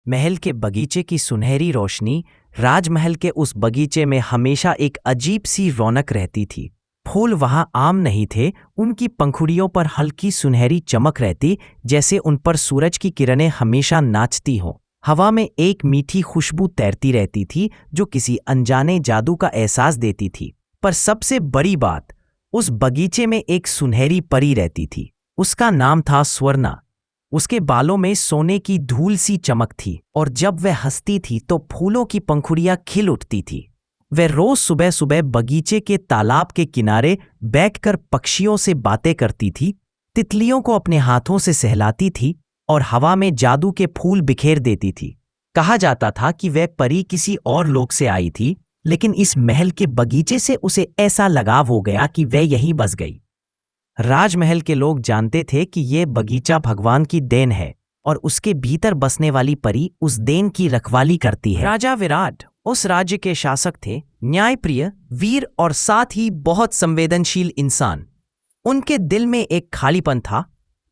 महल के बगीचे की सुनहरी रोशनी। राजमहल के उस बगीचे में हमेशा एक अजीब सी रौनक रहती थी। फूल वहां आम नहीं थे, उनकी पंखुड़ियों पर हल्की सुनहरी चमक रहती, जैसे उन पर सूरज की किरणें हमेशा नाचती हों। हवा में एक मीठी खुशबू तैरती रहती थी जो किसी अनजाने जादू का एहसास देती थी। पर सबसे बड़ी बात, उस बगीचे में एक सुनहरी परी रहती थी। उसका नाम था स्वर्णा। उसके बालों में सोने की धूल सी चमक थी और जब वह हंसती थी तो फूलों की पंखुड़ियां खिल उठती थी। वह रोज सुबह सुबह बगीचे के तालाब के किनारे बैठकर पक्षियों से बातें करती थी, तितलियों को अपने हाथों से सहलाती थी और हवा में जादू के फूल बिखेर देती थी। कहा जाता था कि वह परी किसी और लोक से आई थी, लेकिन इस महल के बगीचे से उसे ऐसा लगाव हो गया कि वह यहीं बस गई। राजमहल के लोग जानते थे कि यह बगीचा भगवान की देन है और उसके भीतर बसने वाली परी उस देन की रखवाली करती है। राजा विराट उस राज्य के शासक थे, न्यायप्रिय, वीर और साथ ही बहुत संवेदनशील इंसान। उनके दिल में एक खालीपन था।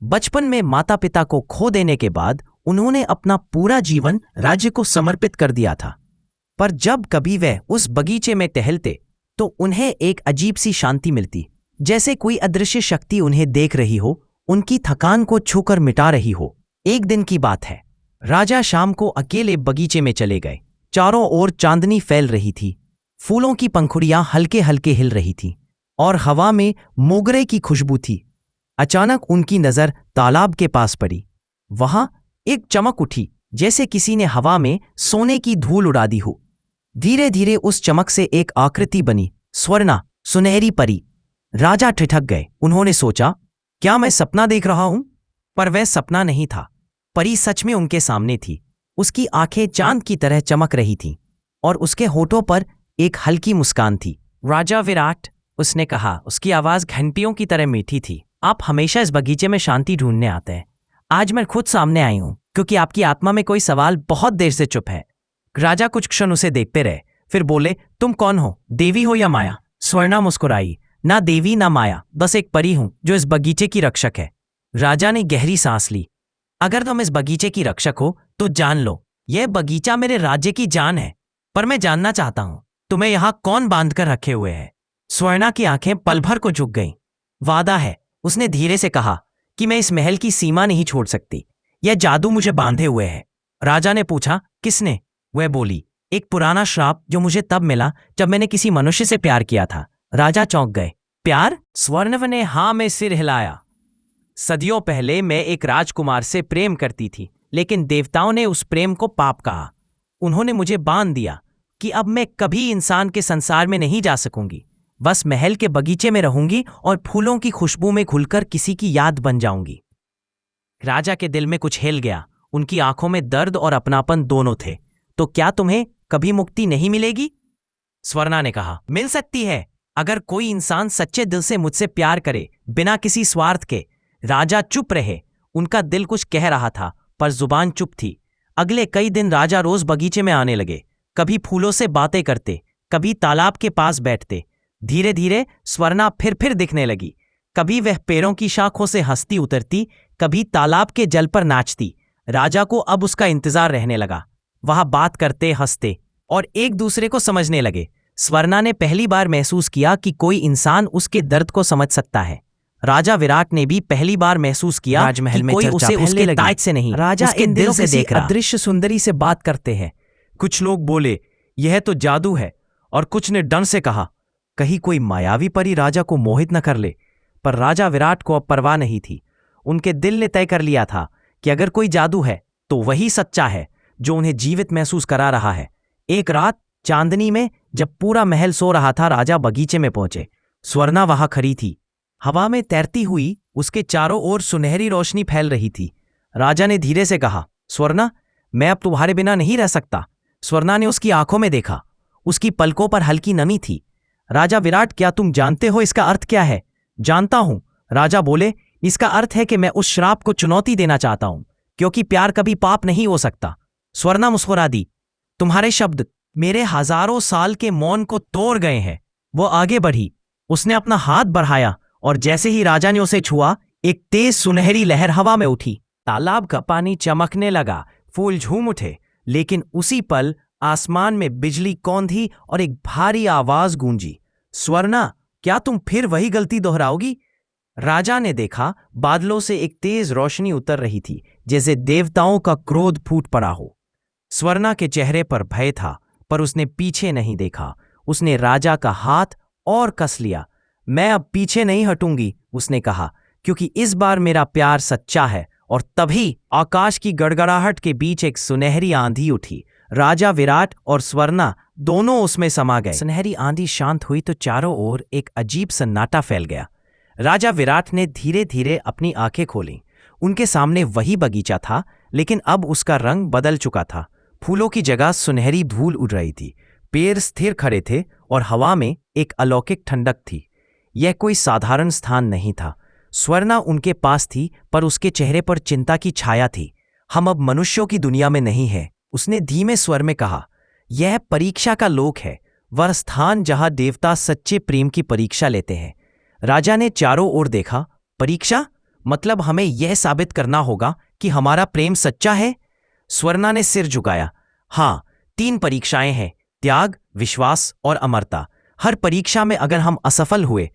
बचपन में माता पिता को खो देने के बाद उन्होंने अपना पूरा जीवन राज्य को समर्पित कर दिया था। पर जब कभी वह उस बगीचे में टहलते तो उन्हें एक अजीब सी शांति मिलती, जैसे कोई अदृश्य शक्ति उन्हें देख रही हो, उनकी थकान को छूकर मिटा रही हो। एक दिन की बात है, राजा शाम को अकेले बगीचे में चले गए। चारों ओर चांदनी फैल रही थी, फूलों की पंखुड़ियां हल्के हल्के हिल रही थीं और हवा में मोगरे की खुशबू थी। अचानक उनकी नजर तालाब के पास पड़ी। वहां एक चमक उठी, जैसे किसी ने हवा में सोने की धूल उड़ा दी हो। धीरे धीरे उस चमक से एक आकृति बनी, स्वर्णा, सुनहरी परी। राजा ठिठक गए। उन्होंने सोचा, क्या मैं सपना देख रहा हूं? पर वह सपना नहीं था। परी सच में उनके सामने थी। उसकी आंखें चांद की तरह चमक रही थीं और उसके होठों पर एक हल्की मुस्कान थी। राजा विराट, उसने कहा, उसकी आवाज घंटियों की तरह मीठी थी। आप हमेशा इस बगीचे में शांति ढूंढने आते हैं। आज मैं खुद सामने आई हूं क्योंकि आपकी आत्मा में कोई सवाल बहुत देर से चुप है। राजा कुछ क्षण उसे देखते रहे, फिर बोले, तुम कौन हो, देवी हो या माया? स्वर्णा मुस्कुराई, ना देवी ना माया, बस एक परी हूं जो इस बगीचे की रक्षक है। राजा ने गहरी सांस ली। अगर तुम इस बगीचे की रक्षक हो तो जान लो, यह बगीचा मेरे राज्य की जान है। पर मैं जानना चाहता हूं, तुम्हें यहां कौन बांध कर रखे हुए है? स्वर्णा की आंखें पल भर को झुक गईं। वादा है, उसने धीरे से कहा, कि मैं इस महल की सीमा नहीं छोड़ सकती। यह जादू मुझे बांधे हुए है। राजा ने पूछा, किसने? वह बोली, एक पुराना श्राप जो मुझे तब मिला जब मैंने किसी मनुष्य से प्यार किया था। राजा चौंक गए। प्यार? स्वर्णव ने हाँ में सिर हिलाया। सदियों पहले मैं एक राजकुमार से प्रेम करती थी, लेकिन देवताओं ने उस प्रेम को पाप कहा। उन्होंने मुझे बांध दिया कि अब मैं कभी इंसान के संसार में नहीं जा सकूंगी, बस महल के बगीचे में रहूंगी और फूलों की खुशबू में घुलकर किसी की याद बन जाऊंगी। राजा के दिल में कुछ हिल गया। उनकी आंखों में दर्द और अपनापन दोनों थे। तो क्या तुम्हें कभी मुक्ति नहीं मिलेगी? स्वर्णा ने कहा, मिल सकती है, अगर कोई इंसान सच्चे दिल से मुझसे प्यार करे, बिना किसी स्वार्थ के। राजा चुप रहे। उनका दिल कुछ कह रहा था, पर जुबान चुप थी। अगले कई दिन राजा रोज बगीचे में आने लगे। कभी फूलों से बातें करते, कभी तालाब के पास बैठते। धीरे धीरे स्वर्णा फिर दिखने लगी। कभी वह पेड़ों की शाखों से हंसती उतरती, कभी तालाब के जल पर नाचती। राजा को अब उसका इंतजार रहने लगा। वह बात करते, हंसते और एक दूसरे को समझने लगे। स्वर्णा ने पहली बार महसूस किया कि कोई इंसान उसके दर्द को समझ सकता है। राजा विराट ने भी पहली बार महसूस किया राजमहल में कोई उसे उसके ताज से नहीं, राजा उसके दिल से देख रहा। अदृश्य सुंदरी से बात करते हैं। कुछ लोग बोले, यह तो जादू है, और कुछ ने डर से कहा, कहीं कोई मायावी परी राजा को मोहित न कर ले। पर राजा विराट को अब परवाह नहीं थी। उनके दिल ने तय कर लिया था कि अगर कोई जादू है तो वही सच्चा है, जो उन्हें जीवित महसूस करा रहा है। एक रात चांदनी में जब पूरा महल सो रहा था, राजा बगीचे में पहुंचे। स्वर्णा वहां खड़ी थी, हवा में तैरती हुई। उसके चारों ओर सुनहरी रोशनी फैल रही थी। राजा ने धीरे से कहा, स्वर्णा, मैं अब तुम्हारे बिना नहीं रह सकता। स्वर्णा ने उसकी आंखों में देखा। उसकी पलकों पर हल्की नमी थी। राजा विराट, क्या तुम जानते हो इसका अर्थ क्या है? जानता हूं, राजा बोले, इसका अर्थ है कि मैं उस श्राप को चुनौती देना चाहता हूं, क्योंकि प्यार कभी पाप नहीं हो सकता। स्वर्णा मुस्कुरा दी। तुम्हारे शब्द मेरे हजारों साल के मौन को तोड़ गए हैं। वो आगे बढ़ी। उसने अपना हाथ बढ़ाया और जैसे ही राजा ने उसे छुआ, एक तेज सुनहरी लहर हवा में उठी। तालाब का पानी चमकने लगा, फूल झूम उठे, लेकिन उसी पल आसमान में बिजली कौंधी और एक भारी आवाज गूंजी। स्वर्णा, क्या तुम फिर वही गलती दोहराओगी? राजा ने देखा, बादलों से एक तेज रोशनी उतर रही थी, जैसे देवताओं का क्रोध फूट पड़ा हो। स्वर्णा के चेहरे पर भय था, पर उसने पीछे नहीं देखा। उसने राजा का हाथ और कस लिया। मैं अब पीछे नहीं हटूंगी, उसने कहा, क्योंकि इस बार मेरा प्यार सच्चा है। और तभी आकाश की गड़गड़ाहट के बीच एक सुनहरी आंधी उठी। राजा विराट और स्वर्णा दोनों उसमें समा गए। सुनहरी आंधी शांत हुई तो चारों ओर एक अजीब सन्नाटा फैल गया। राजा विराट ने धीरे धीरे अपनी आंखें खोलीं। उनके सामने वही बगीचा था, लेकिन अब उसका रंग बदल चुका था। फूलों की जगह सुनहरी धूल उड़ रही थी। पेड़ स्थिर खड़े थे और हवा में एक अलौकिक ठंडक थी। यह कोई साधारण स्थान नहीं था। स्वर्णा उनके पास थी, पर उसके चेहरे पर चिंता की छाया थी। हम अब मनुष्यों की दुनिया में नहीं हैं, उसने धीमे स्वर में कहा। यह परीक्षा का लोक है, वह स्थान जहां देवता सच्चे प्रेम की परीक्षा लेते हैं। राजा ने चारों ओर देखा। परीक्षा? मतलब हमें यह साबित करना होगा कि हमारा प्रेम सच्चा है? स्वर्णा ने सिर झुकाया। हाँ, 3 परीक्षाएं हैं, त्याग, विश्वास और अमरता। हर परीक्षा में अगर हम असफल हुए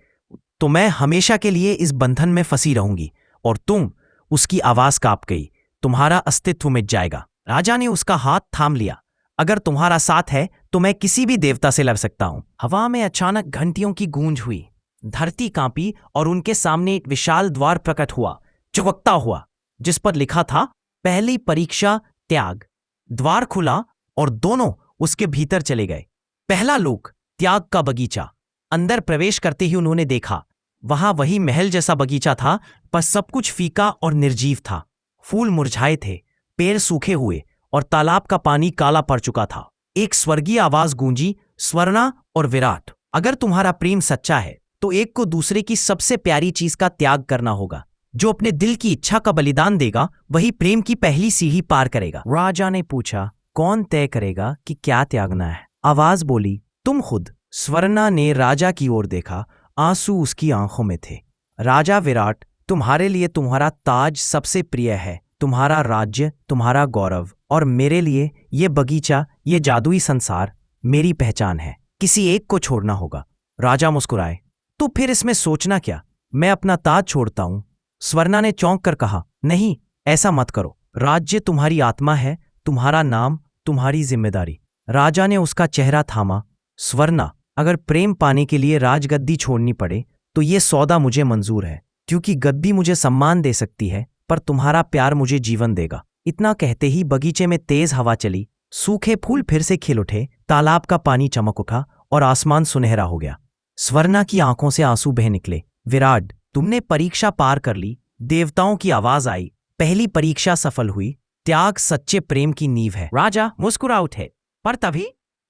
तो मैं हमेशा के लिए इस बंधन में फंसी रहूंगी। और तुम, उसकी आवाज कांप गई, तुम्हारा अस्तित्व मिट जाएगा। राजा ने उसका हाथ थाम लिया। अगर तुम्हारा साथ है तो मैं किसी भी देवता से लड़ सकता हूं। हवा में अचानक घंटियों की गूंज हुई। धरती कांपी और उनके सामने एक विशाल द्वार प्रकट हुआ, चमकता हुआ, जिस पर लिखा था, पहली परीक्षा, त्याग। द्वार खुला और दोनों उसके भीतर चले गए। पहला लोक, त्याग का बगीचा। अंदर प्रवेश करते ही उन्होंने देखा, वहां वही महल जैसा बगीचा था, पर सब कुछ फीका और निर्जीव था। फूल मुरझाए थे, पेड़ सूखे हुए और तालाब का पानी काला पड़ चुका था। एक स्वर्गीय आवाज गूंजी, स्वर्णा और विराट, अगर तुम्हारा प्रेम सच्चा है तो एक को दूसरे की सबसे प्यारी चीज का त्याग करना होगा। जो अपने दिल की इच्छा का बलिदान देगा वही प्रेम की पहली सीढ़ी पार करेगा। राजा ने पूछा, कौन तय करेगा कि क्या त्यागना है? आवाज बोली, तुम खुद। स्वर्णा ने राजा की ओर देखा, आंसू उसकी आंखों में थे। राजा विराट, तुम्हारे लिए तुम्हारा ताज सबसे प्रिय है, तुम्हारा राज्य, तुम्हारा गौरव, और मेरे लिए ये बगीचा, ये जादुई संसार मेरी पहचान है। किसी एक को छोड़ना होगा। राजा मुस्कुराए, तो फिर इसमें सोचना क्या? मैं अपना ताज छोड़ता हूं। स्वर्णा ने चौंक कर कहा, नहीं, ऐसा मत करो। राज्य तुम्हारी आत्मा है, तुम्हारा नाम, तुम्हारी जिम्मेदारी। राजा ने उसका चेहरा थामा। स्वर्णा, अगर प्रेम पाने के लिए राजगद्दी छोड़नी पड़े तो ये सौदा मुझे मंजूर है, क्योंकि गद्दी मुझे सम्मान दे सकती है, पर तुम्हारा प्यार मुझे जीवन देगा। इतना कहते ही बगीचे में तेज हवा चली, सूखे फूल फिर से खिल उठे, तालाब का पानी चमक उठा और आसमान सुनहरा हो गया। स्वर्णा की आंखों से आंसू बह निकले। विराट, तुमने परीक्षा पार कर ली। देवताओं की आवाज आई, पहली परीक्षा सफल हुई। त्याग सच्चे प्रेम की नींव है। राजा मुस्कुरा उठे, पर तभी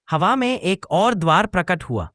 हवा में एक और द्वार प्रकट हुआ।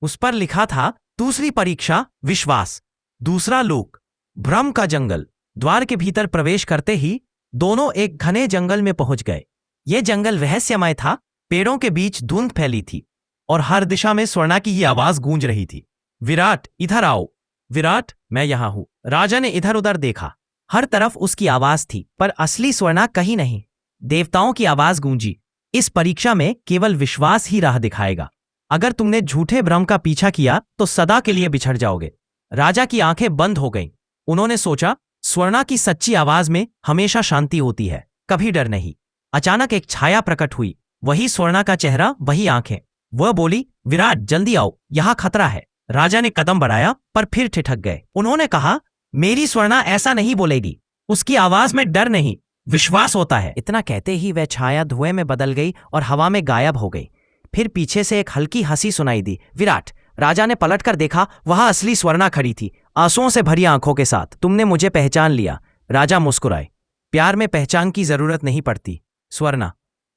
उस पर लिखा था, दूसरी परीक्षा, विश्वास, दूसरा लोक, भ्रम का जंगल। द्वार के भीतर प्रवेश करते ही दोनों एक घने जंगल में पहुंच गए। यह जंगल रहस्यमय था, पेड़ों के बीच धुंध फैली थी और हर दिशा में स्वर्णा की ही आवाज गूंज रही थी। विराट, इधर आओ। विराट, मैं यहां हूं। राजा ने इधर उधर देखा, हर तरफ उसकी आवाज थी, पर असली स्वर्णा कहीं नहीं। देवताओं की आवाज गूंजी, इस परीक्षा में केवल विश्वास ही राह दिखाएगा। अगर तुमने झूठे भ्रम का पीछा किया तो सदा के लिए बिछड़ जाओगे। राजा की आंखें बंद हो गईं। उन्होंने सोचा, स्वर्णा की सच्ची आवाज में हमेशा शांति होती है, कभी डर नहीं। अचानक एक छाया प्रकट हुई, वही स्वर्णा का चेहरा, वही आंखें। वह बोली, विराट, जल्दी आओ, यहां खतरा है। राजा ने कदम बढ़ाया, पर फिर ठिठक गए। उन्होंने कहा, मेरी स्वर्णा ऐसा नहीं बोलेगी। उसकी आवाज में डर नहीं, विश्वास होता है। इतना कहते ही वह छाया धुएं में बदल गई और हवा में गायब हो गई। फिर पीछे से एक हल्की हंसी सुनाई दी। विराट, राजा ने पलटकर देखा, वहां असली स्वर्णा खड़ी थी, आंसुओं से भरी आंखों के साथ। तुमने मुझे पहचान लिया। राजा मुस्कुराए, प्यार में पहचान की जरूरत नहीं पड़ती स्वर्णा,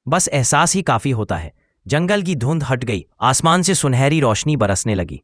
बस एहसास ही काफी होता है। जंगल की धुंध हट गई, आसमान से सुनहरी रोशनी बरसने लगी।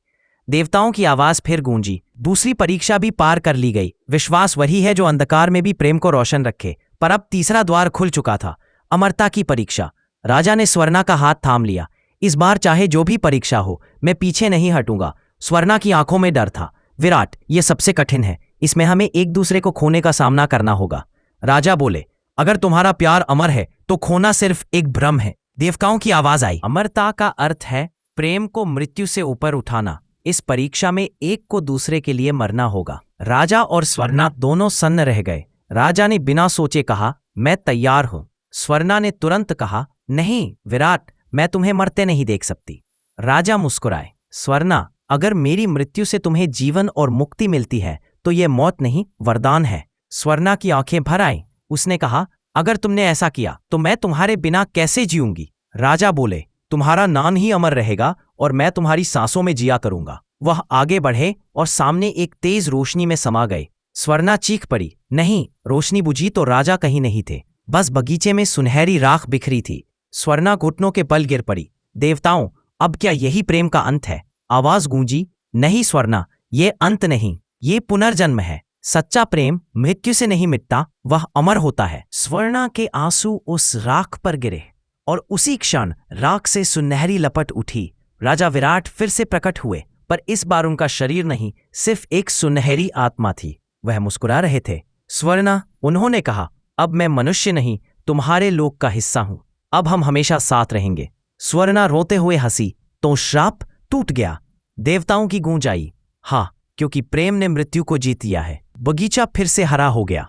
देवताओं की आवाज फिर गूंजी, दूसरी परीक्षा भी पार कर ली गई। विश्वास वही है जो अंधकार में भी प्रेम को रोशन रखे। पर अब तीसरा द्वार खुल चुका था, अमरता की परीक्षा। राजा ने स्वर्णा का हाथ थाम लिया। इस बार चाहे जो भी परीक्षा हो, मैं पीछे नहीं हटूंगा। स्वर्णा की आंखों में डर था। विराट, ये सबसे कठिन है, इसमें हमें एक दूसरे को खोने का सामना करना होगा। राजा बोले, अगर तुम्हारा प्यार अमर है तो खोना सिर्फ एक भ्रम है। देवताओं की आवाज आई, अमरता का अर्थ है प्रेम को मृत्यु से ऊपर उठाना। इस परीक्षा में एक को दूसरे के लिए मरना होगा। राजा और स्वर्णा दोनों सन्न रह गए। राजा ने बिना सोचे कहा, मैं तैयार हूं। स्वर्णा ने तुरंत कहा, नहीं विराट, मैं तुम्हें मरते नहीं देख सकती। राजा मुस्कुराए, स्वर्णा, अगर मेरी मृत्यु से तुम्हें जीवन और मुक्ति मिलती है तो यह मौत नहीं, वरदान है। स्वर्णा की आंखें भर आईं। उसने कहा, अगर तुमने ऐसा किया तो मैं तुम्हारे बिना कैसे जीऊंगी। राजा बोले, तुम्हारा नाम ही अमर रहेगा और मैं तुम्हारी सांसों में जिया करूंगा। वह आगे बढ़े और सामने एक तेज रोशनी में समा गए। स्वर्णा चीख पड़ी, नहीं। रोशनी बुझी तो राजा कहीं नहीं थे, बस बगीचे में सुनहरी राख बिखरी थी। स्वर्णा घुटनों के बल गिर पड़ी। देवताओं, अब क्या यही प्रेम का अंत है? आवाज गूंजी, नहीं स्वर्णा, ये अंत नहीं, ये पुनर्जन्म है। सच्चा प्रेम मृत्यु से नहीं मिटता, वह अमर होता है। स्वर्णा के आंसू उस राख पर गिरे और उसी क्षण राख से सुनहरी लपट उठी। राजा विराट फिर से प्रकट हुए, पर इस बार उनका शरीर नहीं, सिर्फ एक सुनहरी आत्मा थी। वह मुस्कुरा रहे थे। स्वर्णा, उन्होंने कहा, अब मैं मनुष्य नहीं, तुम्हारे लोक का हिस्सा हूं। अब हम हमेशा साथ रहेंगे। स्वर्णा रोते हुए हंसी, तो श्राप टूट गया। देवताओं की गूंज आई, हाँ, क्योंकि प्रेम ने मृत्यु को जीत लिया है। बगीचा फिर से हरा हो गया,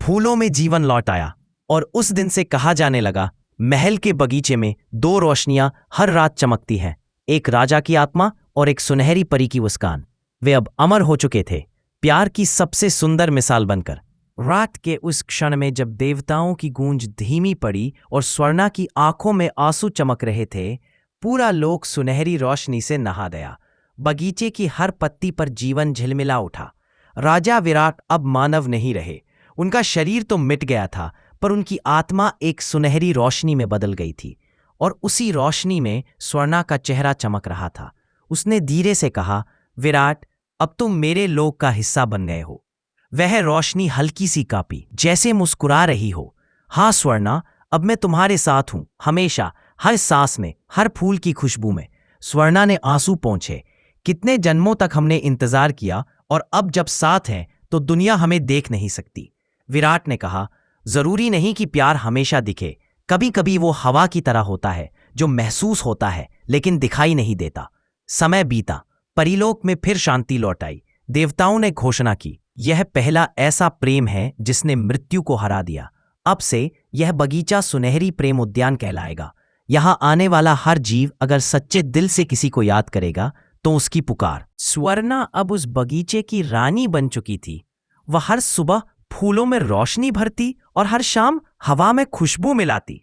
फूलों में जीवन लौट आया और उस दिन से कहा जाने लगा, महल के बगीचे में दो रोशनियां हर रात चमकती हैं, एक राजा की आत्मा और एक सुनहरी परी की मुस्कान। वे अब अमर हो चुके थे, प्यार की सबसे सुंदर मिसाल बनकर। रात के उस क्षण में जब देवताओं की गूंज धीमी पड़ी और स्वर्णा की आंखों में आंसू चमक रहे थे, पूरा लोक सुनहरी रोशनी से नहा गया। बगीचे की हर पत्ती पर जीवन झिलमिला उठा। राजा विराट अब मानव नहीं रहे। उनका शरीर तो मिट गया था, पर उनकी आत्मा एक सुनहरी रोशनी में बदल गई थी और उसी रोशनी में स्वर्णा का चेहरा चमक रहा था। उसने धीरे से कहा, विराट, अब तुम मेरे लोक का हिस्सा बन गए हो। वह रोशनी हल्की सी कांपी, जैसे मुस्कुरा रही हो। हाँ स्वर्णा, अब मैं तुम्हारे साथ हूं, हमेशा, हर सांस में, हर फूल की खुशबू में। स्वर्णा ने आंसू पोंछे, कितने जन्मों तक हमने इंतजार किया और अब जब साथ हैं तो दुनिया हमें देख नहीं सकती। विराट ने कहा, जरूरी नहीं कि प्यार हमेशा दिखे, कभी कभी वो हवा की तरह होता है जो महसूस होता है लेकिन दिखाई नहीं देता। समय बीता, परीलोक में फिर शांति लौट आई। देवताओं ने घोषणा की, यह पहला ऐसा प्रेम है जिसने मृत्यु को हरा दिया। अब से यह बगीचा सुनहरी प्रेम उद्यान कहलाएगा। यहां आने वाला हर जीव अगर सच्चे दिल से किसी को याद करेगा तो उसकी पुकार। स्वर्णा अब उस बगीचे की रानी बन चुकी थी। वह हर सुबह फूलों में रोशनी भरती और हर शाम हवा में खुशबू मिलाती,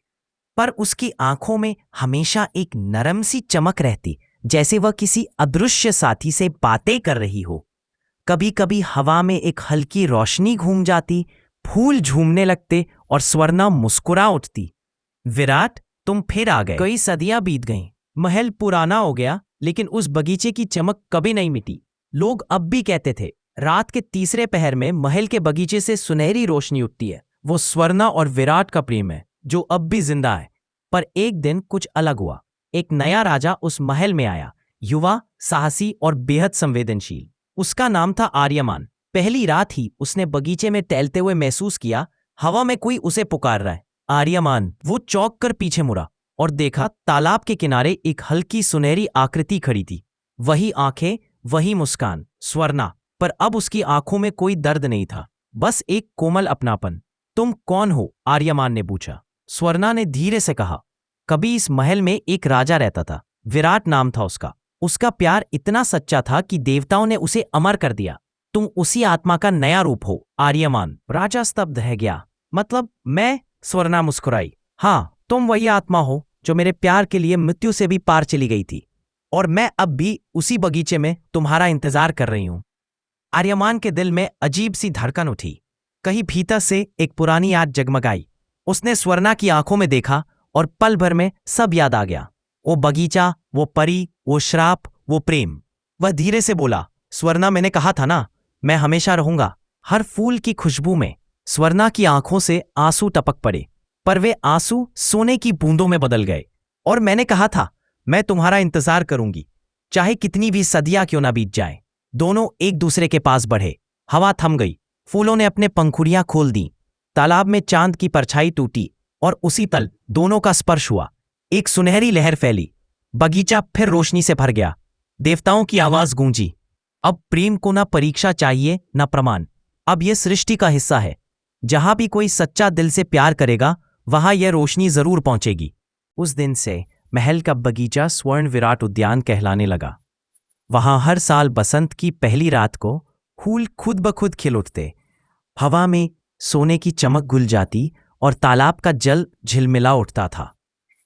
पर उसकी आंखों में हमेशा एक नरम सी चमक रहती, जैसे वह किसी अदृश्य साथी से बातें कर रही हो। कभी कभी हवा में एक हल्की रोशनी घूम जाती, फूल झूमने लगते और स्वर्णा मुस्कुरा उठती। विराट, तुम फिर आ गए। कई सदियां बीत गईं, महल पुराना हो गया, लेकिन उस बगीचे की चमक कभी नहीं मिटी। लोग अब भी कहते थे, रात के तीसरे पहर में महल के बगीचे से सुनहरी रोशनी उठती है। वो स्वर्णा और विराट का प्रेम है जो अब भी जिंदा है। पर एक दिन कुछ अलग हुआ। एक नया राजा उस महल में आया, युवा, साहसी और बेहद संवेदनशील। उसका नाम था आर्यमान। पहली रात ही उसने बगीचे में टहलते हुए महसूस किया, हवा में कोई उसे पुकार रहा है। आर्यमान, वो चौंक कर पीछे मुड़ा और देखा, तालाब के किनारे एक हल्की सुनहरी आकृति खड़ी थी। वही आंखें, वही मुस्कान, स्वर्णा, पर अब उसकी आंखों में कोई दर्द नहीं था, बस एक कोमल अपनापन। तुम कौन हो? आर्यमान ने पूछा। स्वर्णा ने धीरे से कहा, कभी इस महल में एक राजा रहता था, विराट नाम था उसका। उसका प्यार इतना सच्चा था कि देवताओं ने उसे अमर कर दिया। तुम उसी आत्मा का नया रूप हो, आर्यमान। राजा स्तब्ध रह गया। मतलब मैं? स्वर्णा मुस्कुराई। हाँ, तुम वही आत्मा हो जो मेरे प्यार के लिए मृत्यु से भी पार चली गई थी, और मैं अब भी उसी बगीचे में तुम्हारा इंतजार कर रही हूं। आर्यमान के दिल में अजीब सी धड़कन उठी। कहीं भीतर से एक पुरानी याद जगमगाई। उसने स्वर्णा की आंखों में देखा और पल भर में सब याद आ गया। वो बगीचा, वो परी, वो श्राप, वो प्रेम। वह धीरे से बोला, स्वर्णा, मैंने कहा था ना, मैं हमेशा रहूंगा, हर फूल की खुशबू में। स्वर्णा की आंखों से आंसू टपक पड़े, पर वे आंसू सोने की बूंदों में बदल गए। और मैंने कहा था, मैं तुम्हारा इंतजार करूंगी, चाहे कितनी भी सदियां क्यों ना बीत जाए। दोनों एक दूसरे के पास बढ़े। हवा थम गई, फूलों ने अपने पंखुड़ियां खोल दी, तालाब में चांद की परछाई टूटी और उसी तल दोनों का स्पर्श हुआ। एक सुनहरी लहर फैली, बगीचा फिर रोशनी से भर गया। देवताओं की आवाज गूंजी, अब प्रेम को ना परीक्षा चाहिए ना प्रमाण, अब यह सृष्टि का हिस्सा है। जहां भी कोई सच्चा दिल से प्यार करेगा वहां यह रोशनी जरूर पहुंचेगी। उस दिन से महल का बगीचा स्वर्ण विराट उद्यान कहलाने लगा। वहां हर साल बसंत की पहली रात को फूल खुद ब खुद खिल उठते, हवा में सोने की चमक घुल जाती और तालाब का जल झिलमिला उठता था।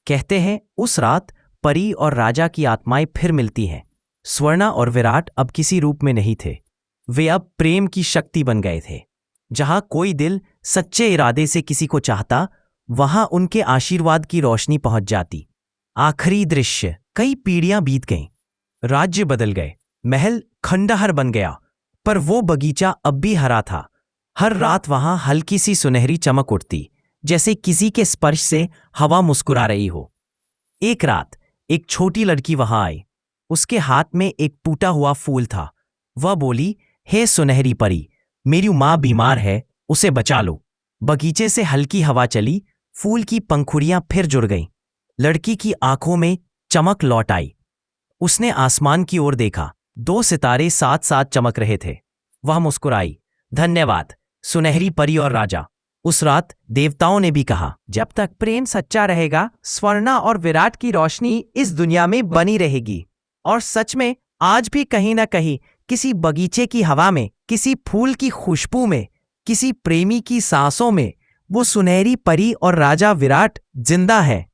कहते हैं उस रात परी और राजा की आत्माएं फिर मिलती हैं। स्वर्णा और विराट अब किसी रूप में नहीं थे, वे अब प्रेम की शक्ति बन गए थे। जहां कोई दिल सच्चे इरादे से किसी को चाहता, वहां उनके आशीर्वाद की रोशनी पहुंच जाती। आखिरी दृश्य, कई पीढ़ियां बीत गईं, राज्य बदल गए, महल खंडहर बन गया, पर वो बगीचा अब भी हरा था। हर रात वहां हल्की सी सुनहरी चमक उठती, जैसे किसी के स्पर्श से हवा मुस्कुरा रही हो। एक रात एक छोटी लड़की वहां आई, उसके हाथ में एक टूटा हुआ फूल था। वह बोली, हे सुनहरी परी, मेरी मां बीमार है, उसे बचा लो। बगीचे से हल्की हवा चली, फूल की पंखुड़ियां फिर जुड़ गईं। लड़की की आंखों में चमक लौट आई। उसने आसमान की ओर देखा, 2 सितारे साथ साथ चमक रहे थे। वह मुस्कुराई, धन्यवाद सुनहरी परी और राजा। उस रात देवताओं ने भी कहा, जब तक प्रेम सच्चा रहेगा स्वर्णा और विराट की रोशनी इस दुनिया में बनी रहेगी। और सच में आज भी कहीं ना कहीं किसी बगीचे की हवा में, किसी फूल की खुशबू में, किसी प्रेमी की सांसों में वो सुनहरी परी और राजा विराट जिंदा है।